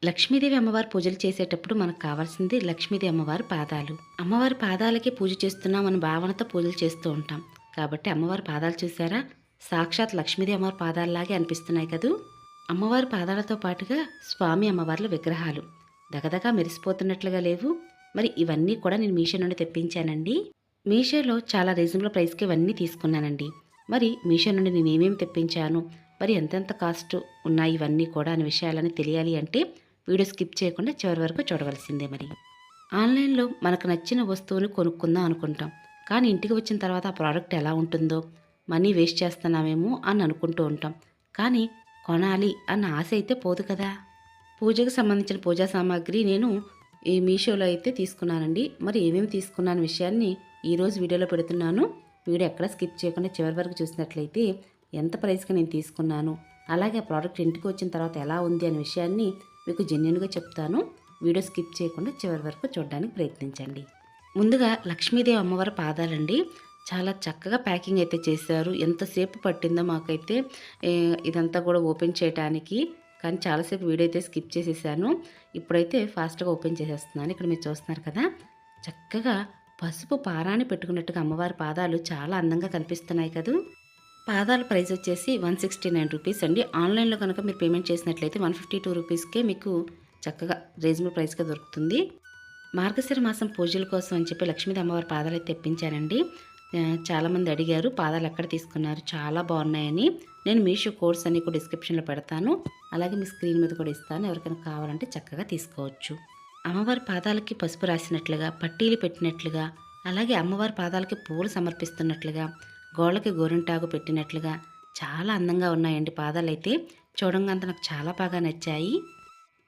లక్ష్మీదేవి అమ్మవారి పూజలు చేసేటప్పుడు మనకు కావాల్సింది లక్ష్మీదేవి అమ్మవారి పాదాలు. అమ్మవారి పాదాలకి పూజ చేస్తున్నాం అనే భావనతో పూజలు చేస్తూ ఉంటాం. కాబట్టి అమ్మవారి పాదాలు చూసారా? సాక్షాత్ లక్ష్మీదేవి అమ్మవారి పాదాలలాగే అనిపిస్తున్నాయి కదూ! అమ్మవారి పాదాలతో పాటుగా స్వామి అమ్మవార్ల విగ్రహాలు దగదగా మెరిసిపోతున్నట్లుగా లేవు? మరి ఇవన్నీ కూడా నేను మీషో నుండి తెప్పించానండి. మీషోలో చాలా రీజనబుల్ ప్రైస్‌కి ఇవన్నీ తీసుకున్నానండి. మరి మీషో నుండి నేనేమేమి తెప్పించాను, మరి ఎంతెంత కాస్ట్ ఉన్నాయి ఇవన్నీ కూడా అనే విషయాలని తెలియాలి అంటే వీడియో స్కిప్ చేయకుండా చివరి వరకు చూడవలసిందే మరి. ఆన్లైన్‌లో మనకు నచ్చిన వస్తువుని కొనుక్కుందాం అనుకుంటాం. కానీ ఇంటికి వచ్చిన తర్వాత ఆ ప్రోడక్ట్ ఎలా ఉంటుందో, మనీ వేస్ట్ చేస్తున్నామేమో అని అనుకుంటూ ఉంటాం. కానీ కొనాలి అన్న ఆశ అయితే పోదు కదా! పూజకు సంబంధించిన పూజా సామాగ్రి నేను ఈ మీషోలో అయితే తీసుకున్నానండి. మరి ఏమేమి తీసుకున్నాను విషయాన్ని ఈరోజు వీడియోలో పెడుతున్నాను. వీడియో ఎక్కడ స్కిప్ చేయకుండా చివరి వరకు చూసినట్లయితే ఎంత ప్రైస్‌కి నేను తీసుకున్నాను, అలాగే ఆ ప్రోడక్ట్ ఇంటికి వచ్చిన తర్వాత ఎలా ఉంది అనే విషయాన్ని మీకు జెన్యూన్‌గా చెప్తాను. వీడియో స్కిప్ చేయకుండా చివరి వరకు చూడడానికి ప్రయత్నించండి. ముందుగా లక్ష్మీదేవి అమ్మవారి పాదాలండి. చాలా చక్కగా ప్యాకింగ్ అయితే చేశారు. ఎంతసేపు పట్టిందో మాకైతే ఇదంతా కూడా ఓపెన్ చేయటానికి. కానీ చాలాసేపు వీడియో అయితే స్కిప్ చేసేసాను. ఇప్పుడైతే ఫాస్ట్‌గా ఓపెన్ చేసేస్తున్నాను. ఇక్కడ మీరు చూస్తున్నారు కదా! చక్కగా పసుపు పారాణి పెట్టుకున్నట్టుగా అమ్మవారి పాదాలు చాలా అందంగా కనిపిస్తున్నాయి కదూ! పాదాల ప్రైస్ వచ్చేసి 169 రూపీస్ అండి. ఆన్లైన్‌లో కనుక మీరు పేమెంట్ చేసినట్లయితే 152 రూపీస్‌కే మీకు చక్కగా రీజనబుల్ ప్రైస్‌గా దొరుకుతుంది. మార్గశిర మాసం పూజల కోసం అని చెప్పి లక్ష్మీదేవి అమ్మవారి పాదాలు అయితే తెప్పించానండి. చాలామంది అడిగారు పాదాలు ఎక్కడ తీసుకున్నారు, చాలా బాగున్నాయని. నేను మీషో కోడ్స్ అన్ని కూడా డిస్క్రిప్షన్‌లో పెడతాను. అలాగే మీ స్క్రీన్ మీద కూడా ఇస్తాను. ఎవరికైనా కావాలంటే చక్కగా తీసుకోవచ్చు. అమ్మవారి పాదాలకి పసుపు రాసినట్లుగా, పట్టీలు పెట్టినట్లుగా, అలాగే అమ్మవారి పాదాలకి పూలు సమర్పిస్తున్నట్లుగా, గోళ్ళకి గోరింటాకు పెట్టినట్లుగా చాలా అందంగా ఉన్నాయండి పాదాలైతే. చూడంగానే నాకు చాలా బాగా నచ్చాయి.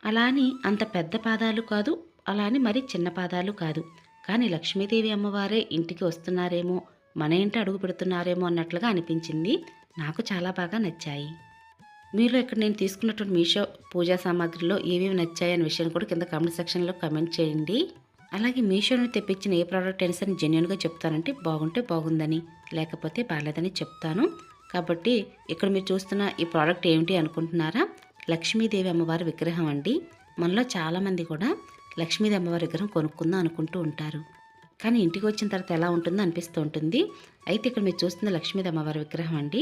అలా అని అంత పెద్ద పాదాలు కాదు, అలా అని మరీ చిన్న పాదాలు కాదు. కానీ లక్ష్మీదేవి అమ్మవారే ఇంటికి వస్తున్నారేమో, మన ఇంట అడుగు పెడుతున్నారేమో అన్నట్లుగా అనిపించింది. నాకు చాలా బాగా నచ్చాయి. మీలో ఇక్కడ నేను తీసుకున్నటువంటి మీషో పూజా సామాగ్రిలో ఏవేవి నచ్చాయి అనే విషయాన్ని కూడా కింద కామెంట్ సెక్షన్లో కామెంట్ చేయండి. అలాగే మీషో నుండి తెప్పించిన ఏ ప్రోడక్ట్ అయినా సరే జెన్యూన్గా చెప్తానంటే బాగుంటే బాగుందని, లేకపోతే బాలేదని చెప్తాను. కాబట్టి ఇక్కడ మీరు చూస్తున్న ఈ ప్రోడక్ట్ ఏమిటి అనుకుంటున్నారా? లక్ష్మీదేవి అమ్మవారి విగ్రహం అండి. మనలో చాలామంది కూడా లక్ష్మీదేవి అమ్మవారి విగ్రహం కొనుక్కుందాం అనుకుంటూ ఉంటారు. కానీ ఇంటికి వచ్చిన తర్వాత ఎలా ఉంటుందో అనిపిస్తూ ఉంటుంది. అయితే ఇక్కడ మీరు చూస్తున్న లక్ష్మీదేవి అమ్మవారి విగ్రహం అండి.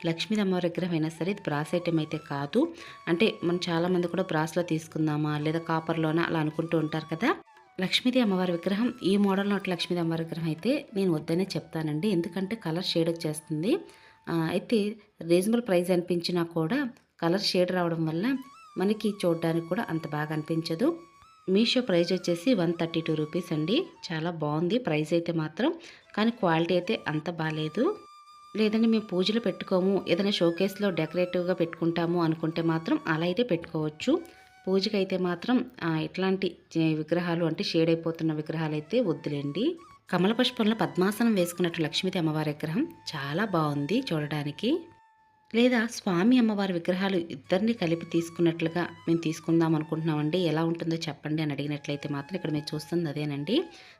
లక్ష్మీదేవి అమ్మవారి విగ్రహం అయినా సరే ఇది బ్రాస్ ఐటెం అయితే కాదు. అంటే మనం చాలామంది కూడా బ్రాస్లో తీసుకుందామా లేదా కాపర్లోనా అలా అనుకుంటూ ఉంటారు కదా! లక్ష్మీదేవి అమ్మవారి విగ్రహం ఈ మోడల్లో ఉన్న లక్ష్మీదేవి అమ్మవారి విగ్రహం అయితే నేను వద్దనే చెప్తానండి. ఎందుకంటే కలర్ షేడ్ వచ్చేస్తుంది. అయితే రీజనబుల్ ప్రైస్ అనిపించినా కూడా కలర్ షేడ్ రావడం వల్ల మనకి చూడడానికి కూడా అంత బాగా అనిపించదు. మీషో ప్రైస్ వచ్చేసి 132 రూపీస్ అండి. చాలా బాగుంది ప్రైస్ అయితే మాత్రం. కానీ క్వాలిటీ అయితే అంత బాలేదు. లేదంటే మేము పూజలు పెట్టుకోము, ఏదైనా షోకేస్లో డెకరేటివ్గా పెట్టుకుంటాము అనుకుంటే మాత్రం అలా అయితే పెట్టుకోవచ్చు. పూజకైతే మాత్రం ఇట్లాంటి విగ్రహాలు అంటే షేడ్ అయిపోతున్న విగ్రహాలు అయితే వద్దులేండి. కమల పుష్పంలో పద్మాసనం వేసుకున్నట్టు లక్ష్మీదేవి అమ్మవారి విగ్రహం చాలా బాగుంది చూడడానికి. లేదా స్వామి అమ్మవారి విగ్రహాలు ఇద్దరిని కలిపి తీసుకున్నట్లుగా మేము తీసుకుందాం అనుకుంటున్నామండి, ఎలా ఉంటుందో చెప్పండి అని అడిగినట్లయితే మాత్రం ఇక్కడ మీరు చూస్తుంది అదేనండి.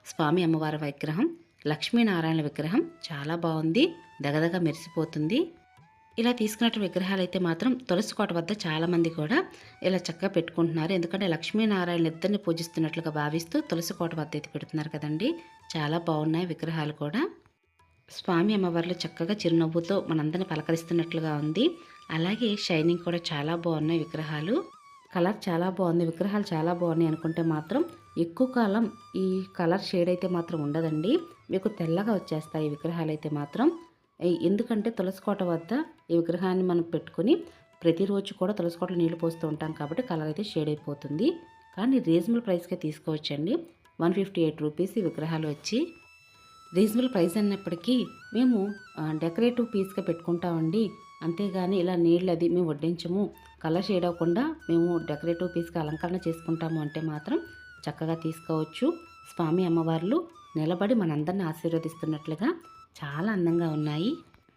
స్వామి అమ్మవారి విగ్రహం, లక్ష్మీనారాయణ విగ్రహం చాలా బాగుంది, దగదగ మెరిసిపోతుంది. ఇలా తీసుకున్నట్టు విగ్రహాలు అయితే మాత్రం తులసి కోట వద్ద చాలామంది కూడా ఇలా చక్కగా పెట్టుకుంటున్నారు. ఎందుకంటే లక్ష్మీనారాయణ ఇద్దరిని పూజిస్తున్నట్లుగా భావిస్తూ తులసి కోట వద్ద అయితే పెడుతున్నారు కదండి. చాలా బాగున్నాయి విగ్రహాలు కూడా. స్వామి అమ్మవార్లు చక్కగా చిరునవ్వుతో మనందరిని పలకరిస్తున్నట్లుగా ఉంది. అలాగే షైనింగ్ కూడా చాలా బాగున్నాయి విగ్రహాలు. కలర్ చాలా బాగుంది, విగ్రహాలు చాలా బాగున్నాయి అనుకుంటే మాత్రం ఎక్కువ కాలం ఈ కలర్ షేడ్ అయితే మాత్రం ఉండదండి. మీకు తెల్లగా వచ్చేస్తాయి ఈ విగ్రహాలు అయితే మాత్రం. ఎందుకంటే తులసికోట వద్ద ఈ విగ్రహాన్ని మనం పెట్టుకుని ప్రతిరోజు కూడా తులసికోటలో నీళ్లు పోస్తూ ఉంటాం కాబట్టి కలర్ అయితే షేడ్ అయిపోతుంది. కానీ రీజనబుల్ ప్రైస్కే తీసుకోవచ్చండి. 158 రూపీస్ ఈ విగ్రహాలు వచ్చి. రీజనబుల్ ప్రైస్ అన్నప్పటికీ మేము డెకరేటివ్ పీస్గా పెట్టుకుంటామండి. అంతేగాని ఇలా నీళ్ళు అది మేము వడ్డించము, కలర్ షేడ్ అవ్వకుండా మేము డెకరేటివ్ పీస్గా అలంకరణ చేసుకుంటాము అంటే మాత్రం చక్కగా తీసుకోవచ్చు. స్వామి అమ్మవార్లు నిలబడి మనందరిని ఆశీర్వదిస్తున్నట్లుగా చాలా అందంగా ఉన్నాయి.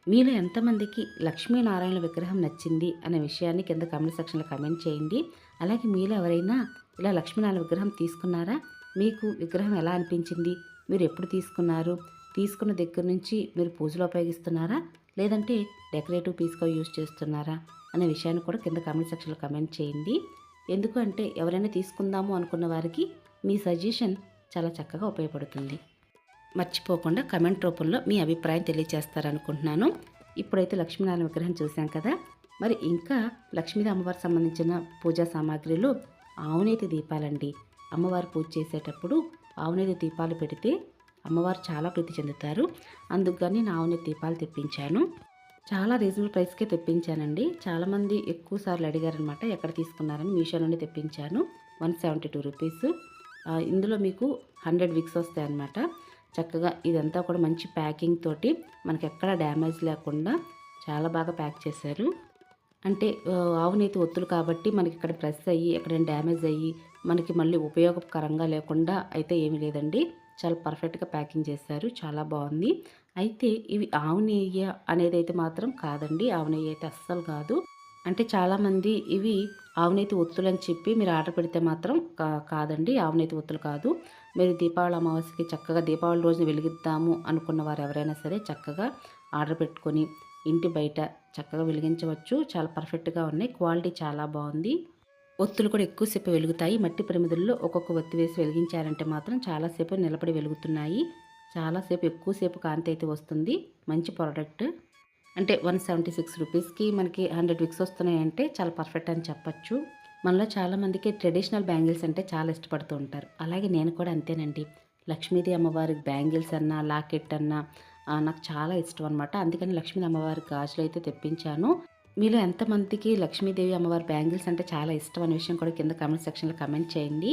మీలో ఎంతమందికి లక్ష్మీనారాయణ విగ్రహం నచ్చింది అనే విషయాన్ని కింద కామెంట్ సెక్షన్లో కామెంట్ చేయండి. అలాగే మీలో ఎవరైనా ఇలా లక్ష్మీనారాయణ విగ్రహం తీసుకున్నారా? మీకు విగ్రహం ఎలా అనిపించింది? మీరు ఎప్పుడు తీసుకున్నారు? తీసుకున్న దగ్గర నుంచి మీరు పూజలో ఉపయోగిస్తున్నారా, లేదంటే డెకరేటివ్ పీస్గా యూజ్ చేస్తున్నారా అనే విషయాన్ని కూడా కింద కామెంట్ సెక్షన్లో కామెంట్ చేయండి. ఎందుకు అంటే ఎవరైనా తీసుకుందాము అనుకున్న వారికి మీ సజెషన్ చాలా చక్కగా ఉపయోగపడుతుంది. మర్చిపోకుండా కమెంట్ రూపంలో మీ అభిప్రాయం తెలియజేస్తారనుకుంటున్నాను. ఇప్పుడైతే లక్ష్మీనారాయణ విగ్రహం చూసాం కదా, మరి ఇంకా లక్ష్మీదేవి అమ్మవారికి సంబంధించిన పూజా సామాగ్రిలో ఆవునేతి దీపాలండి. అమ్మవారు పూజ చేసేటప్పుడు ఆవునేతి దీపాలు పెడితే అమ్మవారు చాలా ప్రీతి చెందుతారు. అందుకు కానీ నేను ఆవునేతి దీపాలు తెప్పించాను. చాలా రీజనబుల్ ప్రైస్కే తెప్పించానండి. చాలామంది ఎక్కువ సార్లు అడిగారనమాట ఎక్కడ తీసుకున్నారని. మీషో నుండి తెప్పించాను. 172 రూపీస్. ఇందులో మీకు 100 విక్స్ వస్తాయి అన్నమాట. చక్కగా ఇదంతా కూడా మంచి ప్యాకింగ్ తోటి మనకి ఎక్కడ డ్యామేజ్ లేకుండా చాలా బాగా ప్యాక్ చేశారు. అంటే ఆవునేతి ఒత్తులు కాబట్టి మనకి ఇక్కడ ప్రెస్ అయ్యి ఎక్కడైనా డ్యామేజ్ అయ్యి మనకి మళ్ళీ ఉపయోగకరంగా లేకుండా అయితే ఏమీ లేదండి. చాలా పర్ఫెక్ట్గా ప్యాకింగ్ చేశారు. చాలా బాగుంది. అయితే ఇవి ఆవు నెయ్యి అనేది అయితే మాత్రం కాదండి. ఆవు నెయ్యి అయితే అస్సలు కాదు. అంటే చాలామంది ఇవి ఆవునేతి ఒత్తులు అని చెప్పి మీరు ఆర్డర్ పెడితే మాత్రం కాదండి, ఆవునేతి ఒత్తులు కాదు. మీరు దీపావళి అమావాస్యకి చక్కగా దీపావళి రోజున వెలిగిద్దాము అనుకున్న వారు ఎవరైనా సరే చక్కగా ఆర్డర్ పెట్టుకొని ఇంటి బయట చక్కగా వెలిగించవచ్చు. చాలా పర్ఫెక్ట్గా ఉన్నాయి. క్వాలిటీ చాలా బాగుంది. ఒత్తులు కూడా ఎక్కువసేపు వెలుగుతాయి. మట్టి ప్రమిదల్లో ఒక్కొక్క ఒత్తి వేసి వెలిగించారంటే మాత్రం చాలాసేపు నిలబడి వెలుగుతున్నాయి. చాలాసేపు ఎక్కువసేపు కాంతి అయితే వస్తుంది. మంచి ప్రోడక్ట్. అంటే 176 రూపీస్కి మనకి 100 విక్స్ వస్తున్నాయంటే చాలా పర్ఫెక్ట్ అని చెప్పచ్చు. మనలో చాలామందికి ట్రెడిషనల్ బ్యాంగిల్స్ అంటే చాలా ఇష్టపడుతూ ఉంటారు. అలాగే నేను కూడా అంతేనండి. లక్ష్మీదేవి అమ్మవారి బ్యాంగిల్స్ అన్నా లాకెట్ అన్నా నాకు చాలా ఇష్టం అనమాట. అందుకని లక్ష్మీదేవి అమ్మవారి గాజులు అయితే తెప్పించాను. మీలో ఎంతమందికి లక్ష్మీదేవి అమ్మవారి బ్యాంగిల్స్ అంటే చాలా ఇష్టం అనే విషయం కూడా కింద కామెంట్ సెక్షన్లో కామెంట్ చేయండి.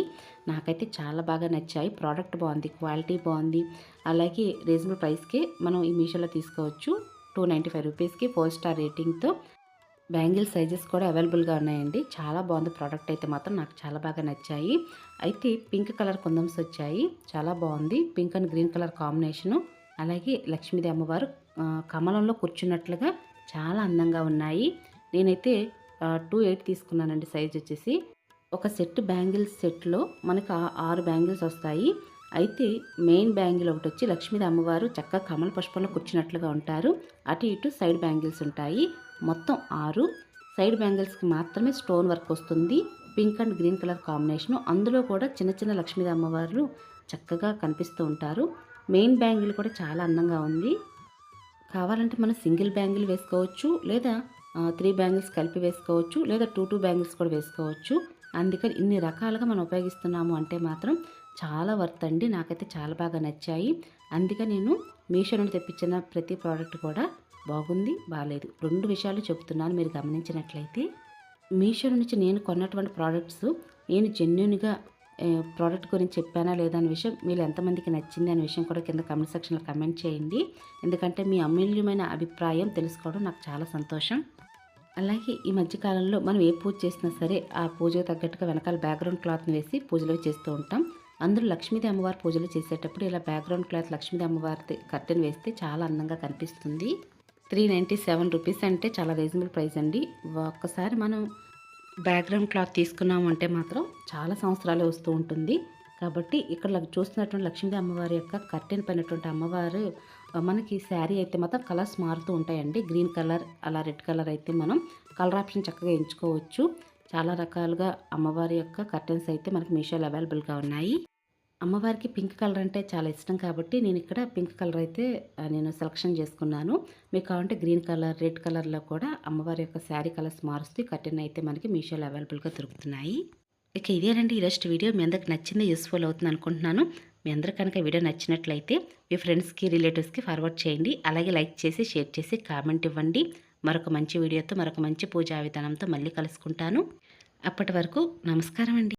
నాకైతే చాలా బాగా నచ్చాయి. ప్రోడక్ట్ బాగుంది, క్వాలిటీ బాగుంది. అలాగే రీజనబుల్ ప్రైస్కి మనం ఈ మీషోలో తీసుకోవచ్చు. 295 రూపీస్కి 4 స్టార్ రేటింగ్తో బ్యాంగిల్ సైజెస్ కూడా అవైలబుల్గా ఉన్నాయండి. చాలా బాగుంది. ప్రోడక్ట్ అయితే మాత్రం నాకు చాలా బాగా నచ్చాయి. అయితే పింక్ కలర్ కుందమ్స్ వచ్చాయి. చాలా బాగుంది. Pink and green colour combination. అలాగే లక్ష్మీదేవి అమ్మవారు కమలంలో కూర్చున్నట్లుగా చాలా అందంగా ఉన్నాయి. నేనైతే 2.8 తీసుకున్నానండి. సైజ్ వచ్చేసి ఒక సెట్ బ్యాంగిల్స్ సెట్లో మనకు 6 బ్యాంగిల్స్ వస్తాయి. అయితే మెయిన్ బ్యాంగిల్ ఒకటి వచ్చి లక్ష్మీదేవి అమ్మవారు చక్కగా కమల పుష్పంలో కూర్చున్నట్లుగా ఉంటారు. అటు ఇటు సైడ్ బ్యాంగిల్స్ ఉంటాయి. మొత్తం 6 సైడ్ బ్యాంగిల్స్కి మాత్రమే స్టోన్ వర్క్ వస్తుంది. Pink and green colour combination. అందులో కూడా చిన్న చిన్న లక్ష్మీదేవి అమ్మవారు చక్కగా కనిపిస్తూ ఉంటారు. మెయిన్ బ్యాంగిల్ కూడా చాలా అందంగా ఉంది. కావాలంటే మనం సింగిల్ బ్యాంగిల్ వేసుకోవచ్చు, లేదా 3 బ్యాంగిల్స్ కలిపి వేసుకోవచ్చు, లేదా 2 బ్యాంగిల్స్ కూడా వేసుకోవచ్చు. అందుకని ఇన్ని రకాలుగా మనం ఉపయోగిస్తున్నాము అంటే మాత్రం చాలా వర్త్ అండి. నాకైతే చాలా బాగా నచ్చాయి. అందుకే నేను మీషో నుండి తెప్పించిన ప్రతి ప్రోడక్ట్ కూడా బాగుంది, బాగాలేదు 2 విషయాలు చెబుతున్నాను. మీరు గమనించినట్లయితే మీషో నుంచి నేను కొన్నటువంటి ప్రోడక్ట్స్ నేను జెన్యూన్గా ప్రోడక్ట్ గురించి చెప్పానా లేదా అనే విషయం మీరు ఎంతమందికి నచ్చింది అనే విషయం కూడా కింద కామెంట్ సెక్షన్లో కమెంట్ చేయండి. ఎందుకంటే మీ అమూల్యమైన అభిప్రాయం తెలుసుకోవడం నాకు చాలా సంతోషం. అలాగే ఈ మధ్యకాలంలో మనం ఏ పూజ చేసినా సరే ఆ పూజకు తగ్గట్టుగా వెనకాల బ్యాక్గ్రౌండ్ క్లాత్ని వేసి పూజలు చేస్తూ ఉంటాం. అందులో లక్ష్మీదేవి అమ్మవారి పూజలు చేసేటప్పుడు ఇలా బ్యాక్గ్రౌండ్ క్లాత్ లక్ష్మీదేవి అమ్మవారి కర్టెన్ వేస్తే చాలా అందంగా కనిపిస్తుంది. 397 రూపీస్ అంటే చాలా రీజనబుల్ ప్రైస్ అండి. ఒక్కసారి మనం బ్యాక్గ్రౌండ్ క్లాత్ తీసుకున్నాము అంటే మాత్రం చాలా సంవత్సరాలే వస్తూ ఉంటుంది. కాబట్టి ఇక్కడ చూస్తున్నటువంటి లక్ష్మీదేవి అమ్మవారి యొక్క కర్టెన్ పైనటువంటి అమ్మవారు మనకి శారీ అయితే మాత్రం కలర్స్ మారుతూ ఉంటాయండి. గ్రీన్ కలర్ అలా రెడ్ కలర్ అయితే మనం కలర్ ఆప్షన్ చక్కగా ఎంచుకోవచ్చు. చాలా రకాలుగా అమ్మవారి యొక్క కర్టెన్స్ అయితే మనకి మీషోలో అవైలబుల్గా ఉన్నాయి. అమ్మవారికి పింక్ కలర్ అంటే చాలా ఇష్టం కాబట్టి నేను ఇక్కడ పింక్ కలర్ అయితే నేను సెలెక్షన్ చేసుకున్నాను. మీకు కావాలంటే గ్రీన్ కలర్, రెడ్ కలర్లో కూడా అమ్మవారి యొక్క శారీ కలర్స్ మారుస్తూ కర్టెన్ అయితే మనకి మీషోలో అవైలబుల్గా దొరుకుతున్నాయి. ఇక ఇదేనండి ఈరోజు వీడియో. మీ అందరికి నచ్చింది, యూస్ఫుల్ అవుతుంది అనుకుంటున్నాను. మీ అందరు కనుక వీడియో నచ్చినట్లయితే మీ ఫ్రెండ్స్కి, రిలేటివ్స్కి ఫార్వర్డ్ చేయండి. అలాగే లైక్ చేసి, షేర్ చేసి, కామెంట్ ఇవ్వండి. మరొక మంచి వీడియోతో, మరొక మంచి పూజా విధానంతో మళ్ళీ కలుసుకుంటాను. అప్పటి వరకు నమస్కారం అండి.